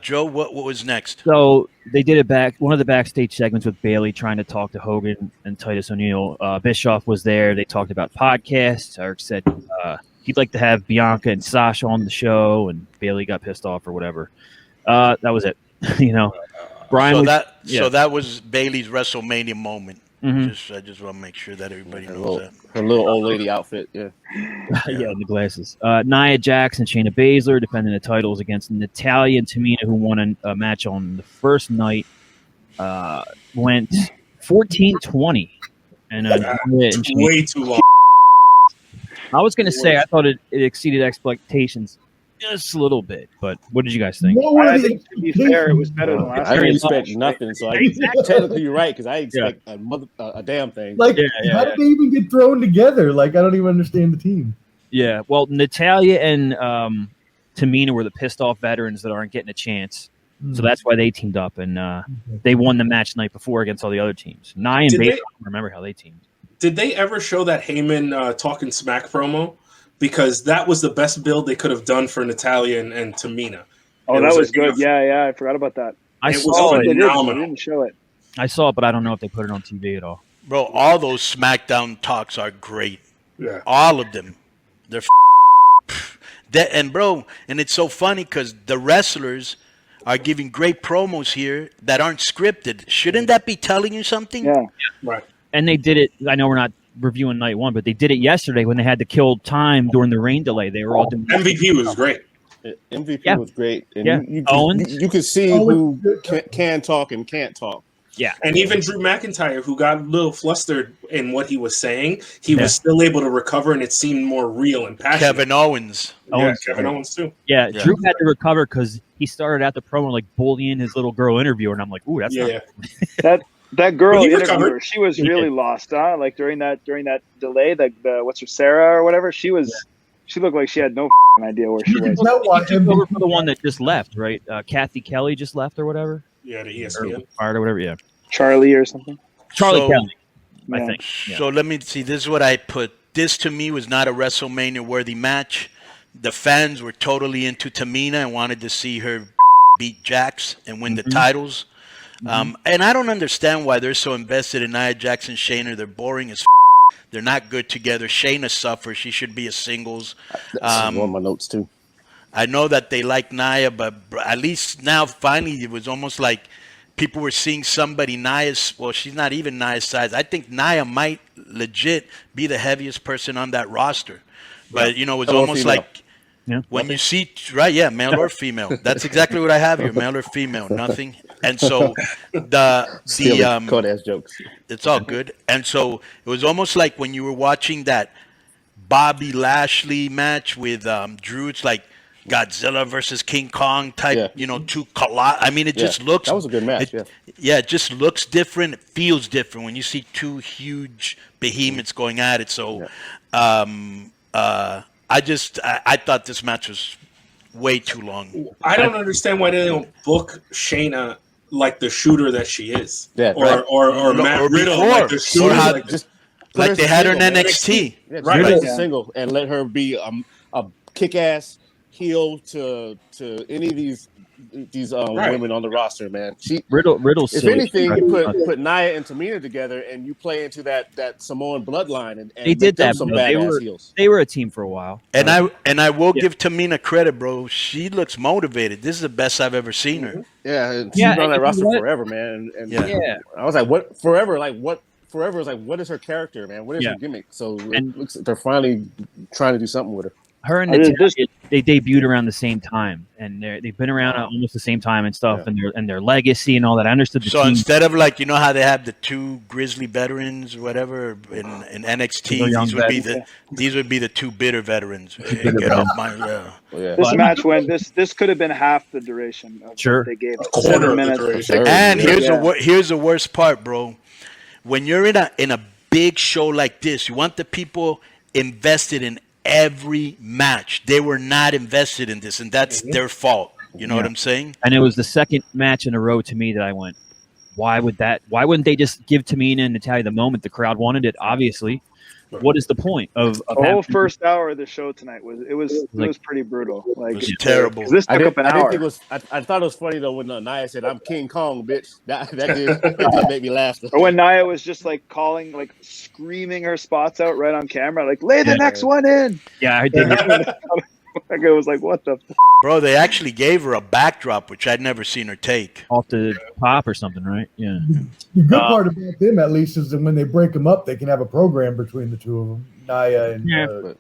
Joe, what was next? So they did one of the backstage segments with Bayley trying to talk to Hogan and Titus O'Neil. Bischoff was there. They talked about podcasts. Eric said he'd like to have Bianca and Sasha on the show, and Bayley got pissed off or whatever. That was it. Brian. So that was Bayley's WrestleMania moment. Mm-hmm. I just want to make sure that everybody knows that. Her little old lady outfit, yeah. Yeah, and the glasses. Nia Jax and Shayna Baszler defending the titles against Natalya and Tamina, who won a match on the first night. Went 14-20. And way too long. I was going to say I thought it exceeded expectations just a little bit, but what did you guys think? I think, to be fair, it was better than last. I didn't expect nothing, so technically you're right, because I expect a damn thing. Like, how did they even get thrown together? Like, I don't even understand the team. Yeah, well, Natalya and Tamina were the pissed off veterans that aren't getting a chance, so that's why they teamed up, and they won the match the night before against all the other teams. Nia and Bayley, remember how they teamed. Did they ever show that Heyman talking smack promo? Because that was the best build they could have done for Natalya and Tamina. Oh, that was good. Yeah, I forgot about that. I saw it. They didn't show it. I saw it, but I don't know if they put it on TV at all. Bro, all those SmackDown talks are great. Yeah. All of them. They're and it's so funny because the wrestlers are giving great promos here that aren't scripted. Shouldn't that be telling you something? Yeah. Right. And they did it. I know we're not reviewing night one, but they did it yesterday when they had to kill time during the rain delay. They were all doing MVP was great. MVP was great. And you could see who can talk and can't talk. Yeah. And even Drew McIntyre, who got a little flustered in what he was saying, he was still able to recover, and it seemed more real and passionate. Kevin Owens. Kevin Owens too. Yeah, Drew had to recover because he started out the promo like bullying his little girl interviewer, and I'm like, ooh, that's not That girl interviewer, she was really lost, huh? Like during that delay, what's her, Sarah or whatever, she looked like she had no idea where she was. Over for the one that just left, right? Kathy Kelly just left or whatever. Yeah, the ESPN. Or whatever. Yeah, Charlie or something. Charlie Kelly, I think. Yeah. So let me see. This is what I put. This to me was not a WrestleMania worthy match. The fans were totally into Tamina and wanted to see her beat Jax and win the titles. And I don't understand why they're so invested in Nia Jax and Shayna. They're boring as they're not good together. Shayna suffers. She should be a singles. That's one of my notes, too. I know that they like Nia, but at least now, finally, it was almost like people were seeing somebody Nia's. Well, she's not even Nia's size. I think Nia might legit be the heaviest person on that roster. But, it's almost like when you see, male or female. That's exactly what I have here, male or female, nothing. And so cold ass jokes. It's all good. And so it was almost like when you were watching that Bobby Lashley match with Drew. It's like Godzilla versus King Kong type. Two I mean, it just looks. That was a good match. It just looks different. It feels different when you see two huge behemoths going at it. So, I thought this match was way too long. I don't understand why they don't book Shayna like the shooter that she is, or Matt Riddle like the shooter, like they had her in NXT, right? Single and let her be a kick-ass heel to any of these women on the roster, man. Riddle. If anything, you put Nia and Tamina together, and you play into that Samoan bloodline, and they did that. Some badass heels. They were a team for a while, and I will give Tamina credit, bro. She looks motivated. This is the best I've ever seen her. Yeah, she's been on that roster forever, man. And I was like, what forever? Like what? Forever is like, what is her character, man? What is her gimmick? So it looks like they're finally trying to do something with her. Her and Natalya, they debuted around the same time, and they've been around almost the same time and stuff, and their legacy and all that. I understood the team. Instead of like how they have the two grizzly veterans or whatever in NXT, these would be the two bitter veterans. Get off my This match this could have been half the duration of what they gave. A quarter of the duration. And here's the worst part, bro. When you're in a big show like this, you want the people invested in every match. They were not invested in this, and that's their fault. You know what I'm saying? And it was the second match in a row to me that I went, why wouldn't they just give Tamina and Natalya the moment? The crowd wanted it, obviously. what is the point of the whole first hour of the show tonight was pretty brutal. Like, it was terrible. This took up an hour. I thought it was funny though when Nia said, "I'm King Kong, bitch." That did make me laugh. Or when Nia was just like calling, like screaming her spots out right on camera, like lay the next one in. Yeah, I did. Like, it was like, what the Bro, they actually gave her a backdrop, which I'd never seen her take. Off the top or something, right? Yeah. The good part about them, at least, is that when they break them up, they can have a program between the two of them, Nia and